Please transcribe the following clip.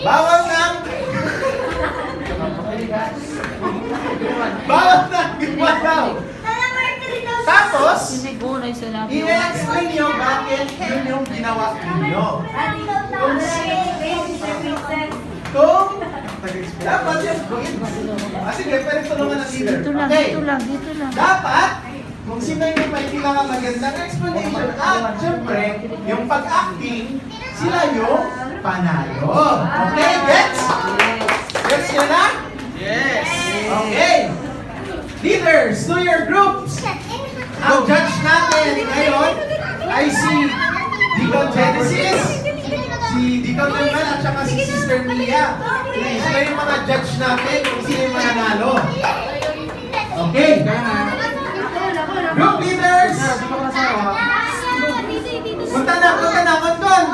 Bawal ng... Bawal ng gumalaw. Tapos, i-explain nyo bakit yun yung ginawa ninyo. Kung dapat yun, sige, pwede tulungan ng leader. Okay. Dito lang. Dapat, kung sino yung may pinakamagandang explanation at syempre, yung pag-acting, sila yung panalo. Okay, gets? Gets yun na? Yes! Okay. Leaders, to your groups. Ang judge natin ngayon ay si Deacon Genesis, si Deacon Eman at saka si Sister Mia. Sila yung mga judge natin kung sino yung mananalo. Okay. Group leaders. Punta na, Konkon.